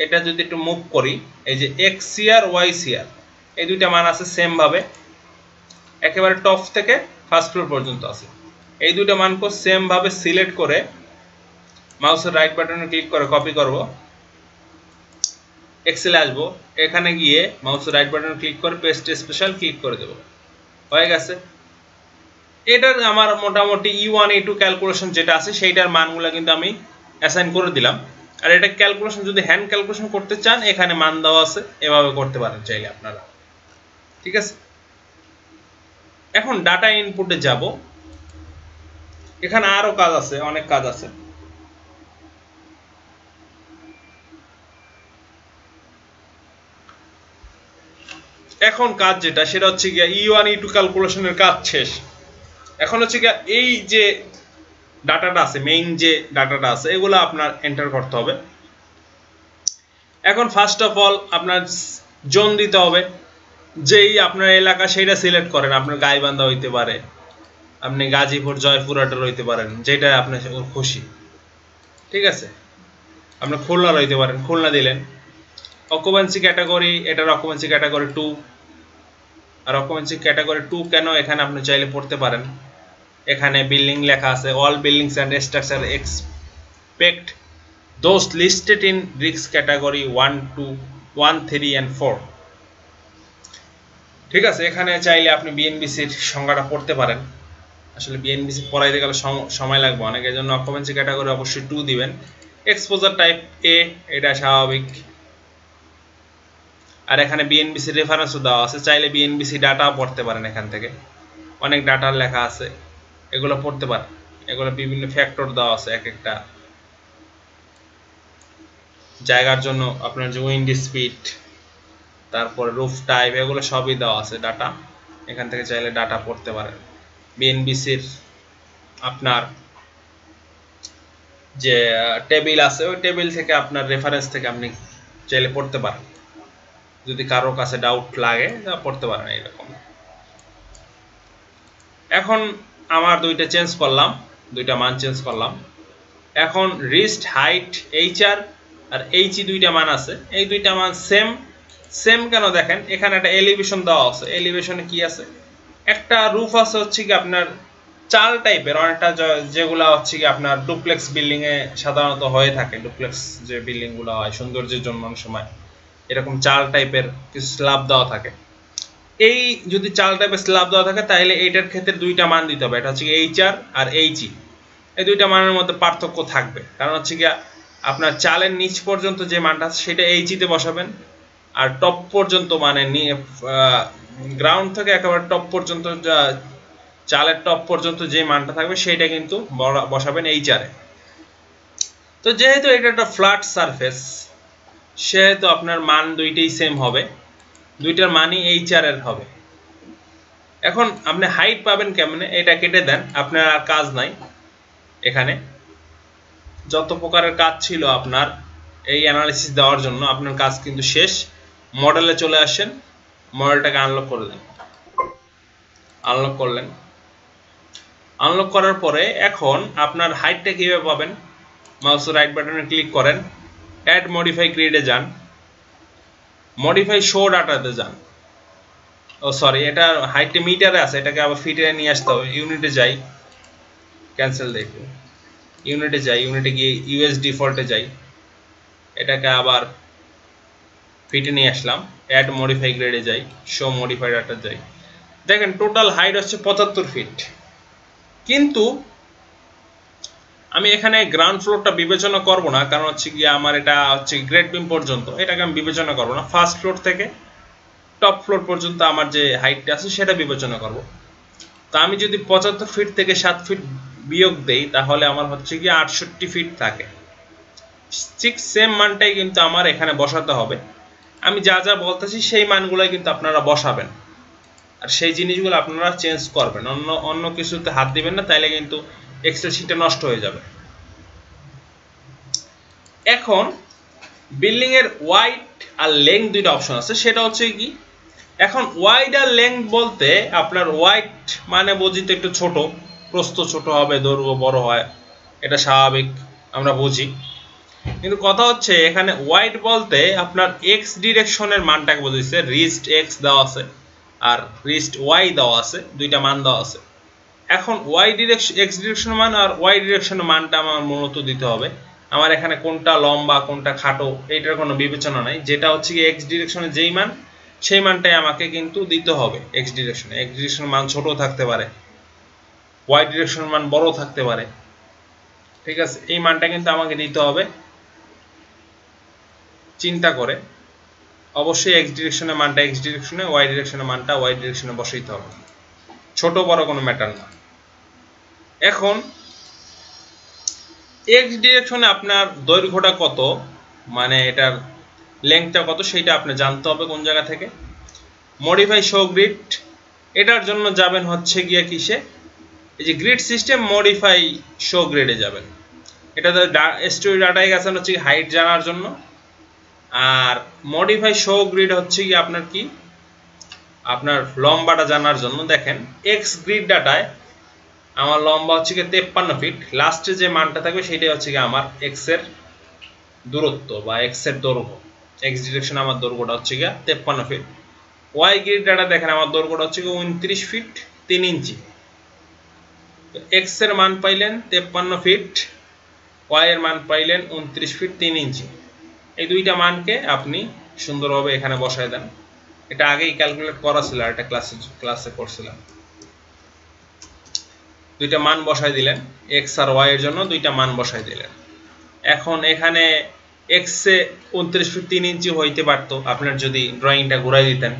এটা যদি একটু মুভ করি, এই যে এক্সসি আর ওয়াইসি আর এই দুইটা মান আছে সেম ভাবে, একেবারে টপ থেকে ফার্স্ট ফ্লোর পর্যন্ত আছে। এই দুইটা মানকে সেম ভাবে সিলেক্ট করে মাউসের রাইট বাটনে ক্লিক করে কপি করব, এক্সেলে আসবো, এখানে গিয়ে মাউসের রাইট বাটনে ক্লিক করে পেস্ট স্পেশাল ক্লিক করে দেব, হয়ে গেছে। এটার আমার মোটামুটি E1 E2 ক্যালকুলেশন যেটা আছে সেইটার মানগুলো কিন্তু আমি অ্যাসাইন করে দিলাম। আর এটা ক্যালকুলেশন যদি হ্যান্ড ক্যালকুলেশন করতে চান, এখানে মান দেওয়া আছে, এভাবে করতে পারেন চাইলে আপনারা, ঠিক আছে। এখন ডাটা ইনপুটে যাব, এখানে আরো কাজ আছে, অনেক কাজ আছে। এখন কাজ যেটা সেটা হচ্ছে গিয়া E1 E2 ক্যালকুলেশনের কাজ শেষ। এখন হচ্ছে গিয়া এই যে ডাটাটা আছে, মেইন যে ডাটাটা আছে, এগুলো আপনার এন্টার করতে হবে। এখন ফার্স্ট অফ অল আপনার জোন দিতে হবে, যেই আপনার এলাকা সেইটা সিলেক্ট করেন। আপনার গাইবান্ধা হইতে পারে, আপনি গাজীপুর জয়পুরহাটের হইতে পারেন, যেটা আপনার খুশি, ঠিক আছে। আপনি খুলনার হইতে পারেন, খুলনা দিলেন। অকুপেন্সি ক্যাটাগরি, এটার অকুপেন্সি ক্যাটাগরি 2, আর অকুপেন্সি ক্যাটাগরি 2 কেন এখানে আপনি চাইলে পড়তে পারেন। এখানে বিল্ডিং লেখা আছে, all buildings and structure expect those listed in risk category 1, 2, 1, 3 and 4, ঠিক আছে। এখানে চাইলে আপনি বিএনবিসির সংজ্ঞাটা পড়তে পারেন। আসলে বিএনবিসি পড়াইতে গেলে সময় লাগবে অনেক, এই জন্য অকুপেন্সি ক্যাটাগরি অবশ্যই 2 দিবেন। এক্সপোজার টাইপ এ, এটা স্বাভাবিক। আর এখানে বিএনবিসি রেফারেন্সও দেওয়া আছে, চাইলে বিএনবিসি ডাটাও পড়তে পারেন। এখান থেকে অনেক ডাটার লেখা আছে, এগুলো পড়তে পারেন। এগুলো বিভিন্ন ফ্যাক্টর দেওয়া আছে এক একটা জায়গার জন্য, আপনার যে উইন্ড স্পিড, তারপর রুফ টাইপ, এগুলো সবই দেওয়া আছে ডাটা। এখান থেকে চাইলে ডাটা পড়তে পারেন। বিএনবিসির আপনার যে টেবিল আছে, ওই টেবিল থেকে আপনার রেফারেন্স থেকে আপনি চাইলে পড়তে পারেন। যদি কারো কাছে ডাউট লাগে পড়তে পারেন এইরকম। এখন আমার দুইটা চেঞ্জ করলাম, দুইটা মান চেঞ্জ করলাম। এখন রিস্ট, হাইট, এইচআর আর এইচই দুইটা মান আছে, এই দুইটা মান সেম কেন দেখেন, এখানে একটা এলিভেশন দেওয়া আছে। এলিভেশনে কি আছে, একটা রুফ আছে হচ্ছে কি আপনার চাল টাইপের, অনেকটা যেগুলা হচ্ছে কি আপনার ডুপ্লেক্স বিল্ডিং এ সাধারণত হয়ে থাকে। ডুপ্লেক্স যে বিল্ডিং গুলো হয় সৌন্দর্যের জন্য অনেক সময় এরকম চাল টাইপের কিছু স্ল্যাব দেওয়া থাকে। এই যদি চাল টাইপের স্ল্যাব দেওয়া থাকে তাহলে এইটার ক্ষেত্রে দুইটা মান দিতে হবে, এটা হচ্ছে এইচআর আর এইচই। এই দুইটা মানের মধ্যে পার্থক্য থাকবে, কারণ হচ্ছে কি আপনার চালের নিচ পর্যন্ত যে মানটা আছে সেটা এইচিতে বসাবেন, আর টপ পর্যন্ত মানে গ্রাউন্ড থেকে একেবারে টপ পর্যন্ত, চালের টপ পর্যন্ত যে মানটা থাকবে সেইটা কিন্তু বসাবেন এইচআরে। তো যেহেতু এটা একটা ফ্ল্যাট সারফেস, সেহেতু আপনার মান দুইটাই সেম হবে, দুইটার মানই এইচআর এর হবে। এখন আপনি হাইট পাবেন কেমনে, এটা কেটে দেন, আপনার আর কাজ নাই। এখানে যত প্রকারের কাজ ছিল আপনার এই অ্যানালিসিস দেওয়ার জন্য, আপনার কাজ কিন্তু শেষ। মডেলে চলে আসেন, মডেলটাকে আনলক করলেন, আনলক করার পরে এখন আপনার হাইটটা কিভাবে পাবেন, মাউসের রাইট বাটনে ক্লিক করেন, অ্যাড মডিফাই গ্রিডে যান, মডিফাই শো ডাটাতে যান। ও সরি, এটা হাইটে মিটারে আছে, এটাকে আবার ফিটে নিয়ে আসতে হবে। ইউনিটে যাই, ক্যান্সেল দেখো, ইউনিটে যাই, ইউনিটে গিয়ে ইউএস ডিফল্টে যাই, এটাকে আবার ফিটে নিয়ে আসলাম। অ্যাড মডিফাই গ্রেডে যাই, শো মডিফাই ডাটা যাই। দেখেন টোটাল হাইট হচ্ছে 75 ফিট, কিন্তু আমি এখানে গ্রাউন্ড ফ্লোরটা বিবেচনা করব না, কারণ হচ্ছে গিয়ে আমার এটা হচ্ছে গ্রেড বিম পর্যন্ত, এটাকে আমি বিবেচনা করব না। ফার্স্ট ফ্লোর থেকে টপ ফ্লোর পর্যন্ত আমার যে হাইটটা আছে সেটা বিবেচনা করব। তো আমি যদি 75 ফিট থেকে 7 ফিট বিয়োগ দেই, তাহলে আমার হচ্ছে গিয়ে 68 ফিট থাকে। ঠিক সেম মানটাই কিন্তু আমার এখানে বসাতে হবে। আমি যা যা বলতেছি সেই মানগুলোই কিন্তু আপনারা বসাবেন, আর সেই জিনিসগুলো আপনারা চেঞ্জ করবেন, অন্য কিছুতে হাত দিবেন না, তাইলে কিন্তু এক্সেল শিটটা নষ্ট হয়ে যাবে। এখন বিল্ডিং এর ওয়াইড আর লেংথ দুইটা অপশন আছে, সেটা হচ্ছে কি, এখন ওয়াইড আর লেংথ বলতে আপনার ওয়াইড মানে বুঝিতে একটু ছোট, প্রস্থ ছোট হবে, দৈর্ঘ্য বড় হয়, এটা স্বাভাবিক, আমরা বুঝি। কিন্তু কথা হচ্ছে এখানে ওয়াইড বলতে আপনার এক্স ডিরেকশনের মানটাকে বোঝাইছে, রিস্ট এক্স দেওয়া আছে আর রিস্ট ওয়াই দেওয়া আছে, দুইটা মান দেওয়া আছে। এখন ওয়াই ডিরেকশন, এক্স ডিরেকশনের মান আর ওয়াই ডিরেকশনের মানটা আমার মূলত দিতে হবে। আমার এখানে কোনটা লম্বা কোনটা খাটো এইটার কোনো বিবেচনা নাই, যেটা হচ্ছে কি এক্স ডিরেকশনে যেই মান সেই মানটাই আমাকে কিন্তু দিতে হবে। এক্স ডিরেকশনে এক্স ডিরেকশনের মান ছোট থাকতে পারে, ওয়াই ডিরেকশনের মান বড় থাকতে পারে, ঠিক আছে? এই মানটা কিন্তু আমাকে দিতে হবে চিন্তা করে। অবশ্যই এক্স ডিরেকশনের মানটা এক্স ডিরেকশনে, ওয়াই ডিরেকশনের মানটা ওয়াই ডিরেকশনে বসাইতে হবে, ছোট বড় কোনো ম্যাটার না। এখন এক্স ডিরেকশনে আপনার দৈর্ঘ্যটা কত, মানে এটার লেংথটা কত, সেটা আপনি জানতে হবে কোন জায়গা থেকে। মডিফাই শো গ্রিড, এটার জন্য যাবেন হচ্ছে গিয়ে কিসে, এই যে গ্রিড সিস্টেম মডিফাই শো গ্রিডে যাবেন। এটাতে স্টোরি ডাটায় গেছেন হচ্ছে হাইট জানার জন্য, আর মডিফাই শো গ্রিড হচ্ছে কি আপনার কি, আপনার লম্বাটা জানার জন্য। দেখেন এক্স গ্রিড ডাটায় আমার লম্বা হচ্ছে কি 53 ফিট, লাস্টে যে মানটা থাকবে সেটাই হচ্ছে কি আমার এক্স এর দূরত্ব বা এক্স এর দৈর্ঘ্য। এক্স ডিরেকশন আমার দৈর্ঘ্যটা হচ্ছে গিয়া 53 ফিট। ওয়াই গ্রিড ডাটা দেখেন আমার দৈর্ঘ্যটা হচ্ছে কি 29 ফিট 3 ইঞ্চি। তো এক্স এর মান পাইলেন 53 ফিট, ওয়াই এর মান পাইলেন 29 ফিট 3 ইঞ্চি। এই দুইটা মানকে আপনি সুন্দরভাবে এখানে বসায় দেন। এটা আগেই ক্যালকুলেট করা ছিল, আর এটা ক্লাসে করছিলাম। দুইটা মান বসাই দিলেন, এক্স আর ওয়াই এর জন্য দুইটা মান বসাই দিলেন। এখন এখানে এক্স এ 29 ফিট 3 ইঞ্চি হইতে পারত আপনার যদি ড্রয়িংটা ঘুরাই দিতেন,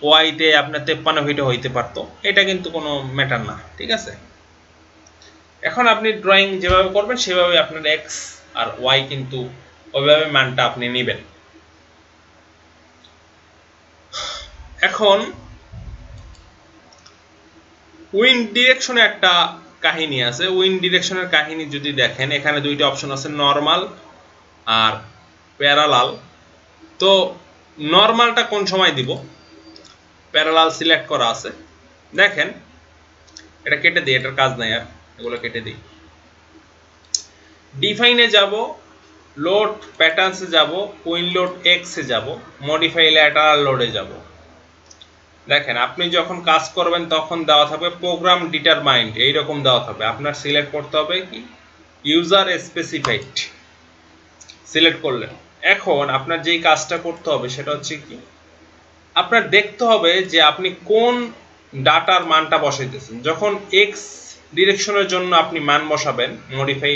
ওয়াইতে আপনার 53 ফিটে হইতে পারত, এটা কিন্তু কোনো ম্যাটার না, ঠিক আছে? এখন আপনি ড্রয়িং যেভাবে করবেন সেভাবে আপনার এক্স আর ওয়াই কিন্তু ওইভাবে মানটা আপনি নেবেন। এখন উইন্ড ডিরেকশনে একটা কাহিনী আছে। উইন্ড ডিরেকশনের কাহিনী যদি দেখেন, এখানে দুইটা অপশন আছে, নরমাল আর প্যারালাল। তো নরমালটা কোন সময় দিব, প্যারালাল সিলেক্ট করা আছে। দেখেন এটা কেটে দিই, এটার কাজ নাই আর, এগুলো কেটে দিই। ডিফাইনে যাব, লোড প্যাটার্নসে যাব, উইন্ড লোড এক্সে যাব, মডিফাই ল্যাটারাল লোডে যাব। দেখেন আপনি যখন কাজ করবেন তখন দেওয়া থাকবে প্রোগ্রাম ডিটারমাইন্ড, এইরকম দেওয়া থাকবে। আপনার সিলেক্ট করতে হবে কি ইউজার স্পেসিফাইড, সিলেক্ট করলেন। এখন আপনার যেই কাজটা করতে হবে সেটা হচ্ছে কি, আপনার দেখতে হবে যে আপনি কোন ডাটার মানটা বসাইতেছেন। যখন এক্স ডিরেকশনের জন্য আপনি মান বসাবেন, মডিফাই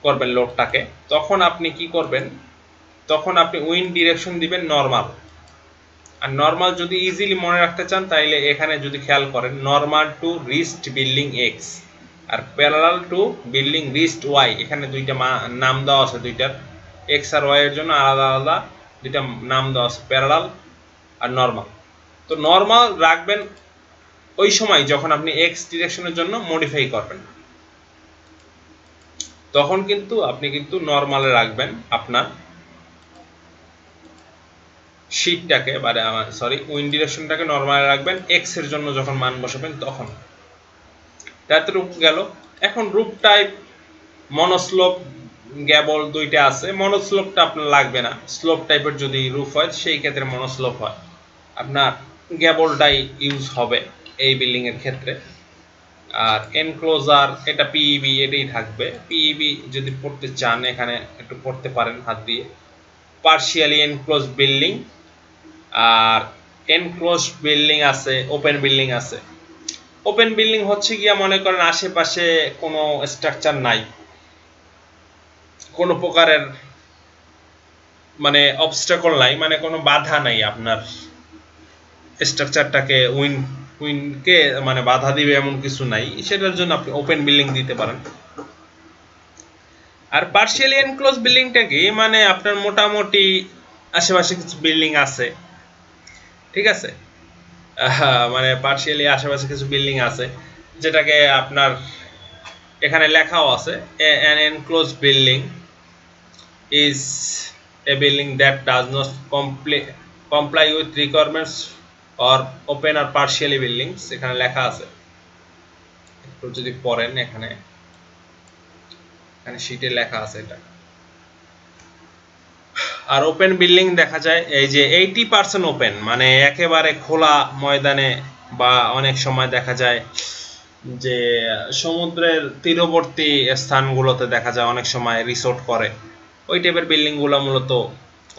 করবেন লোডটাকে, তখন আপনি কি করবেন, তখন আপনি উইন্ড ডিরেকশন দিবেন নরমাল। আর নরমাল যদি ইজিলি মনে রাখতে চান তাইলে এখানে যদি খেয়াল করেন, normal to wrist building X আর parallel to building wrist Y, এখানে দুইটা নাম দেওয়া আছে, দুইটার এক্স আর ওয়াই এর জন্য আলাদা আলাদা দুইটা নাম দেওয়া আছে, প্যারালাল আর নরমাল। তো নরমাল রাখবেন ওই সময় যখন আপনি এক্স ডিরেকশনের জন্য মডিফাই করবেন, তখন কিন্তু আপনি কিন্তু নরমালে রাখবেন আপনার শীটটাকে, সরি উইন্ড ডিরেকশনটাকে নরমালে রাখবেন এক্স এর জন্য যখন মান বসাবেন তখন। তাতে রূপ গেল। এখন রূপ টাইপ, মনোস্লোপ, গ্যাবল দুইটা আছে, মনোস্লোপটা আপনার লাগবে না। স্লোপ টাইপের যদি রুফ হয় সেই ক্ষেত্রে মনোস্লোপ হয়, আপনার গ্যাবলটাই ইউজ হবে এই বিল্ডিং এর ক্ষেত্রে। আর এনক্লোজার এটা পিইবি এটাই থাকবে। পিইবি যদি পড়তে চান এখানে একটু পড়তে পারেন হাত দিয়ে। পার্শিয়ালি এনক্লোজ বিল্ডিং, আর এনক্লোজ বিল্ডিং আছে, ওপেন বিল্ডিং আছে। ওপেন বিল্ডিং হচ্ছে গিয়া মনে করেন আশেপাশে কোনো স্ট্রাকচার নাই, কোনো প্রকারের মানে অবস্টাকল নাই, মানে কোনো বাধা নাই আপনার স্ট্রাকচারটাকে উইন্ডকে মানে বাধা দিবে এমন কিছু নাই, সেটার জন্য আপনি ওপেন বিল্ডিং দিতে পারেন। আর পার্শিয়ালি এনক্লোজ বিল্ডিংটা কি, মানে আপনার মোটামুটি আশেপাশে কিছু বিল্ডিং আছে, ঠিক আছে, মানে পার্শিয়ালি আশেপাশে কিছু বিল্ডিং আছে, যেটাকে আপনার এখানে লেখাও আছে an enclosed building is a building that does not comply with requirements or open or partially buildings, এখানে লেখা আছে, একটু যদি পড়েন এখানে শীটে লেখা আছে এটা। আর ওপেন বিল্ডিং দেখা যায় এই যে 80% ওপেন, মানে একেবারে খোলা ময়দানে, বা অনেক সময় দেখা যায় যে সমুদ্রের তীরবর্তী স্থানগুলোতে দেখা যায় অনেক সময় রিসোর্ট করে, ওই টাইপের বিল্ডিং গুলো মূলত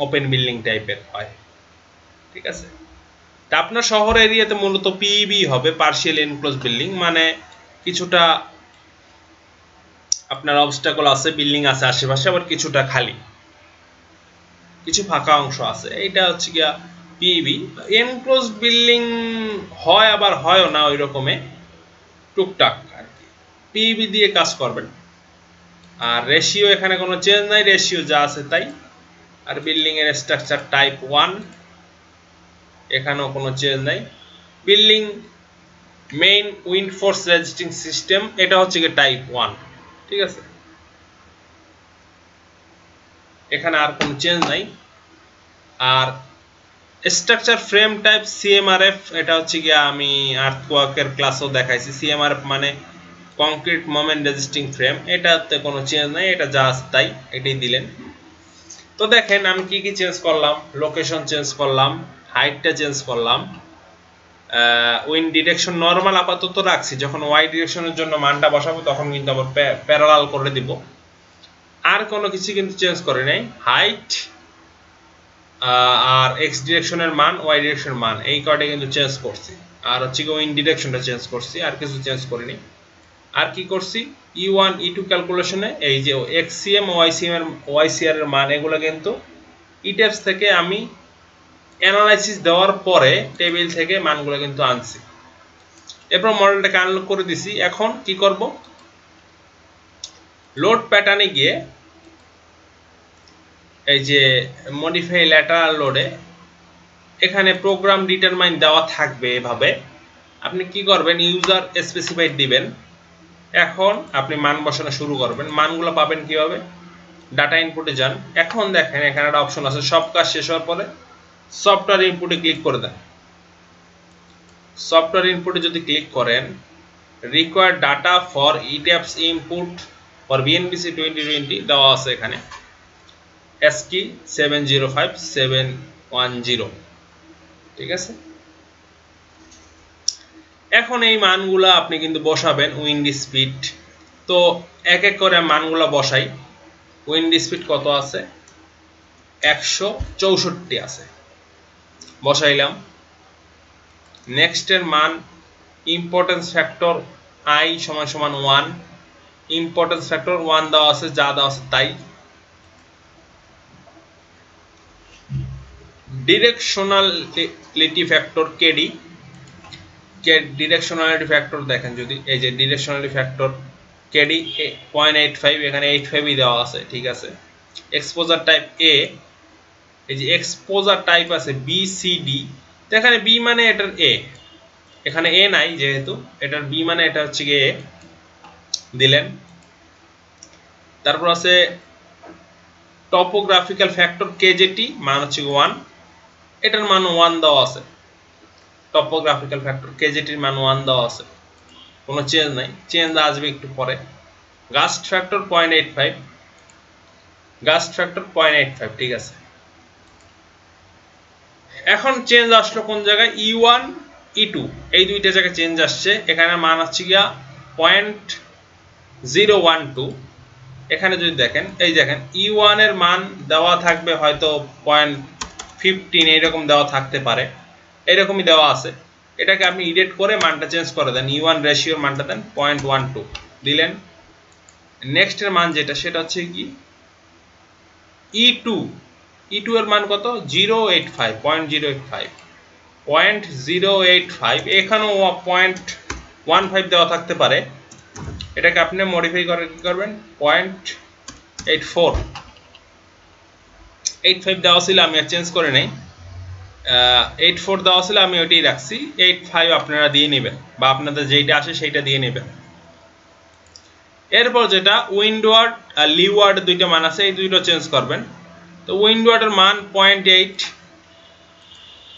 ওপেন বিল্ডিং টাইপের হয়, ঠিক আছে। তা আপনার শহর এরিয়াতে মূলত পিইবি হবে, পার্শিয়াল এনক্লোজ বিল্ডিং, মানে কিছুটা আপনার অবস্টাকল আছে, বিল্ডিং আছে আশেপাশে, আবার কিছুটা খালি, কিছু ফাঁকা অংশ আছে, এইটা হচ্ছে গিয়া পিইবি। এনক্লোজ বিল্ডিং হয় আবার হয়ও না ওই রকমে, টুকটাক আর কি পিইবি দিয়ে কাজ করবেন। আর রেশিও এখানে কোনো চেঞ্জ নাই, রেশিও যা আছে তাই। আর বিল্ডিং এর স্ট্রাকচার টাইপ 1, এখানেও কোনো চেঞ্জ নাই। Building main wind force resisting system, এটা হচ্ছে কি টাইপ 1, ঠিক আছে, এখানে আর কোনো চেঞ্জ নাই। আর স্ট্রাকচার ফ্রেম টাইপ সিএমআরএফ, এটা হচ্ছে গিয়া আমি আর্থওয়ার্কের ক্লাসও দেখাইছি। সিএমআরএফ মানে কংক্রিট মোমেন্ট রেজিস্টিং ফ্রেম, এটাতে কোনো চেঞ্জ নাই, এটা যা আছে তাই, এটাই দিলেন। তো দেখেন আমি কি কি চেঞ্জ করলাম, লোকেশন চেঞ্জ করলাম, হাইটটা চেঞ্জ করলাম, উইন্ড ডিরেকশন নরমাল আপাতত রাখছি, যখন ওয়াই ডিরেকশনের জন্য মানটা বসাবো তখন কিন্তু আবার প্যারালাল করে দিব। আর কোনো কিছু কিন্তু চেঞ্জ করে নাই। হাইট আর এক্স ডিরেকশনের মান, ওয়াই ডিরেকশনের মান, এই কয়টা কিন্তু চেঞ্জ করছি। আর হচ্ছে কি উইন্ড ডিরেকশনটা চেঞ্জ করছি, আর কিছু চেঞ্জ করিনি। আর কি করছি, E1 E2 ক্যালকুলেশনে এই যে এক্সসিএম ওয়াইসিআর এর মান, এগুলো কিন্তু ইটেপস থেকে আমি অ্যানালাইসিস দেওয়ার পরে টেবিল থেকে মানগুলো কিন্তু আনছি, এরপর মডেলটাকে আনলক করে দিছি। এখন কি করব, লোড প্যাটার্নে গিয়ে এই যে মডিফাই ল্যাটারাল লোডে এখানে প্রোগ্রাম ডিটারমাইন দেওয়া থাকবে এভাবে। আপনি কি করবেন, ইউজার স্পেসিফাইড দিবেন। এখন আপনি মান বসানো শুরু করবেন। মানগুলো পাবেন কিভাবে, ডাটা ইনপুটে যান। এখন দেখেন এখানে একটা অপশন আছে, সব কাজ শেষ হওয়ার পরে সফটওয়্যার ইনপুটে ক্লিক করে দেন। সফটওয়্যার ইনপুটে যদি ক্লিক করেন, required data for ইট্যাপস input for BNBC 2020 দেওয়া আছে এখানে, এসকি 705710, ঠিক আছে। এখন এই মানগুলা আপনি কিন্তু বসাবেন। উইন্ড স্পিড, তো এক এক করে মানগুলা বসাই। উইন্ড স্পিড কত আছে, 164 আছে, বসাইলাম। নেক্সটের মান ইম্পর্টেন্স ফ্যাক্টর আই সমান সমান 1, ইম্পর্টেন্স ফ্যাক্টর 1 দেওয়া আছে, যা দেওয়া আছে তাই। Directionality factor KD, directionality factor দেখেন যদি, এই যে ডিরেকশনালিটি ফ্যাক্টর কেডি 0.85, এখানে 85ই দেওয়া আছে, ঠিক আছে। এক্সপোজার টাইপ এ, এই যে এক্সপোজার টাইপ আছে বিসিডি, তো এখানে বি মানে এটার এ, এখানে এ নাই যেহেতু, এটার বি মানে এটা হচ্ছে এ দিলেন। তারপর আছে টপোগ্রাফিক্যাল ফ্যাক্টর কেজেটি, মান হচ্ছে 1, এটার মান 1 দেওয়া আছে। টপোগ্রাফিক্যাল ফ্যাক্টর কেজেটির মান 1 দেওয়া আছে, কোনো চেঞ্জ নাই, চেঞ্জ আসবে একটু পরে। গাস্ট ফ্যাক্টর 0.85, গাস্ট ফ্যাক্টর 0.85 ঠিক আছে। এখন চেঞ্জ আসলো কোন জায়গায়, E1 E2 এই দুইটা জায়গায় চেঞ্জ আসছে। এখানে মান আসছে গিয়া 0.012। এখানে যদি দেখেন, এই দেখেন E1 এর মান দেওয়া থাকবে হয়তো 0.15 এইরকম দেওয়া থাকতে পারে, এরকমই দেওয়া আছে। এটাকে আপনি এডিট করে মানটা চেঞ্জ করে দেন, E1 রেশিওর মানটা দেন 0.12 দিলেন। নেক্সট এর মান যেটা সেটা হচ্ছে কি E2 এর মান কত 0.085 এখানেও 0.15 দেওয়া থাকতে পারে। এটাকে আপনি মডিফাই করে কি করবেন 0.85 দেওয়া ছিল, আমি আর চেঞ্জ করে নেই। 84 দেওয়া ছিল, আমি ওইটাই রাখছি। 85 আপনারা দিয়ে নেবেন বা আপনাদের যেইটা আসে সেইটা দিয়ে নেবেন। এরপর যেটা উইন্ডওয়ার্ড আর লিওয়ার্ড দুইটা মান আছে, এই দুইটা চেঞ্জ করবেন। তো উইন্ডওয়ার্ডের মান 0.8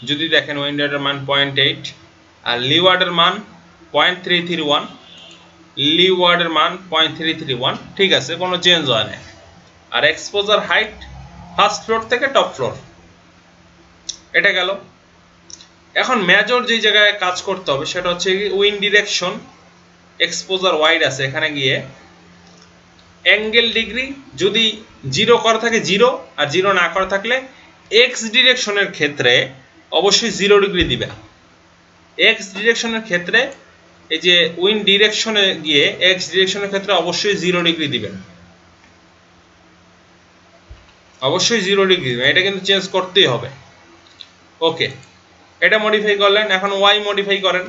যদি দেখেন, উইন্ডওয়ার্ডের মান 0.8 আর লিওয়ার্ডের মান 0.331, লিওয়ার্ডের মান 0.331 ঠিক আছে, কোনো চেঞ্জ হয় না। আর এক্সপোজার হাইট ফার্স্ট ফ্লোর থেকে টপ ফ্লোর, এটা গেল। এখন মেজর যে জায়গায় কাজ করতে হবে সেটা হচ্ছে উইন্ড ডিরেকশন, এক্সপোজার ওয়াইড আছে, এখানে গিয়ে অ্যাঙ্গেল ডিগ্রি যদি 0 করা থাকে 0 আর 0 না করা থাকলে এক্স ডিরেকশনের ক্ষেত্রে অবশ্যই 0 ডিগ্রি দিবেন। এক্স ডিরেকশনের ক্ষেত্রে এই যে উইন্ড ডিরেকশনে গিয়ে এক্স ডিরেকশনের ক্ষেত্রে অবশ্যই 0 ডিগ্রি দিবেন, অবশ্যই 0 ডিগ্রি দিবেন, এটা কিন্তু চেঞ্জ করতেই হবে। ওকে, এটা মডিফাই করলেন। এখন ওয়াই মডিফাই করেন।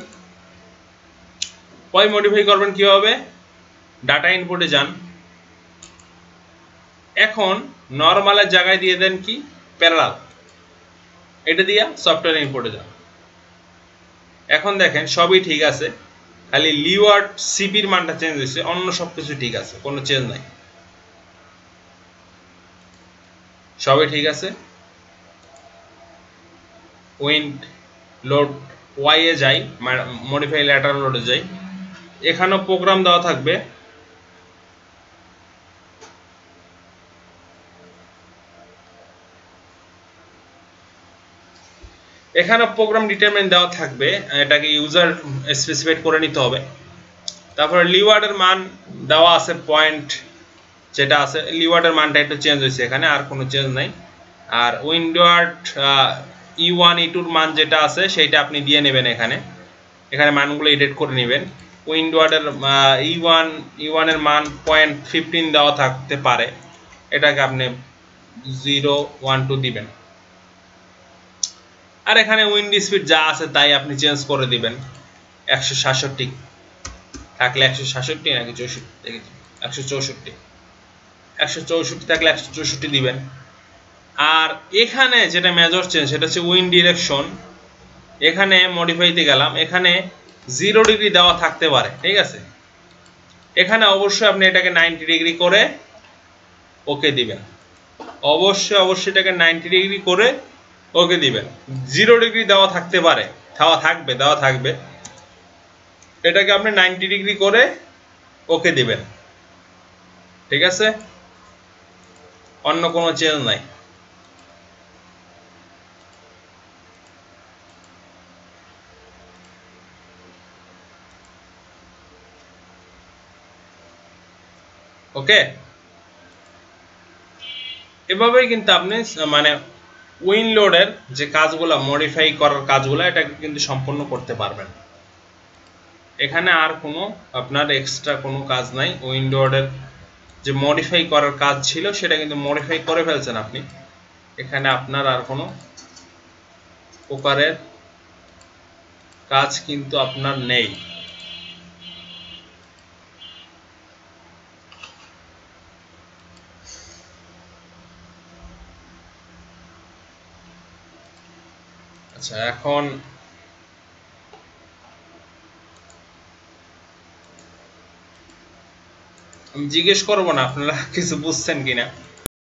ওয়াই মডিফাই করবেন কিভাবে, ডাটা ইনপুটে যান। এখন নরমালের জায়গায় দিয়ে দেন কি প্যারালাল, এটা দিয়া সফটওয়্যার ইনপুটে যান। এখন দেখেন সবই ঠিক আছে, খালি লিওয়ার্ড সিপির মানটা চেঞ্জ হয়েছে, অন্য সবকিছু ঠিক আছে, কোনো চেঞ্জ নাই, সবই ঠিক আছে। উইন্ড লোড ওয়াই এ যাই, মডিফাই ল্যাটারাল লোডে যাই, এখানেও প্রোগ্রাম দেওয়া থাকবে। এখানে প্রোগ্রাম ডিটারমিন দেওয়া থাকবে, এটাকে ইউজার স্পেসিফাইড করে নিতে হবে। তারপরে লিওয়ার্ডের মান দেওয়া আছে পয়েন্ট, যেটা আছে লিওয়ার্ডের মানটা একটু চেঞ্জ হয়েছে, এখানে আর কোনো চেঞ্জ নাই। আর উইন্ডওয়ার্ড E1 E2 মান যেটা আছে সেইটা আপনি দিয়ে নেবেন, এখানে মানগুলো এডিট করে নেবেন। উইন্ডওয়ার্ডের E1 এর মান 0.15 দেওয়া থাকতে পারে, এটাকে আপনি 0.12 দিবেন। আর এখানে উইন্ড স্পিড যা আছে তাই আপনি চেঞ্জ করে দিবেন। 167 থাকলে 167 নাকি 64, দেখি 164 থাকলে 164 দিবেন। আর এখানে যেটা মেজর চেঞ্জ সেটা হচ্ছে উইন্ড ডিরেকশন, এখানে মডিফাইতে গেলাম, এখানে 0 ডিগ্রি দেওয়া থাকতে পারে, ঠিক আছে। এখানে অবশ্যই আপনি এটাকে 90 ডিগ্রি করে ওকে দিবেন, অবশ্যই এটাকে 90 ডিগ্রি করে ওকে দিবেন। 0 ডিগ্রি দেওয়া থাকতে পারে, দেওয়া থাকবে, এটাকে আপনি 90 ডিগ্রি করে ওকে দিবেন, ঠিক আছে, অন্য কোনো চেঞ্জ নাই। ওকে, এভাবেই কিন্তু আপনি মানে উইন্ড লোডের যে কাজগুলো মডিফাই করার কাজগুলো এটা কিন্তু সম্পন্ন করতে পারবেন। এখানে আর কোনো আপনার এক্সট্রা কোনো কাজ নাই। উইন্ড লোডের যে মডিফাই করার কাজ ছিল সেটা কিন্তু মডিফাই করে ফেলছেন আপনি, এখানে আপনার আর কোনো প্রকারের কাজ কিন্তু আপনার নেই। আচ্ছা, এখন আমি জিজ্ঞেস করবো না আপনারা কিছু বুঝছেন কিনা।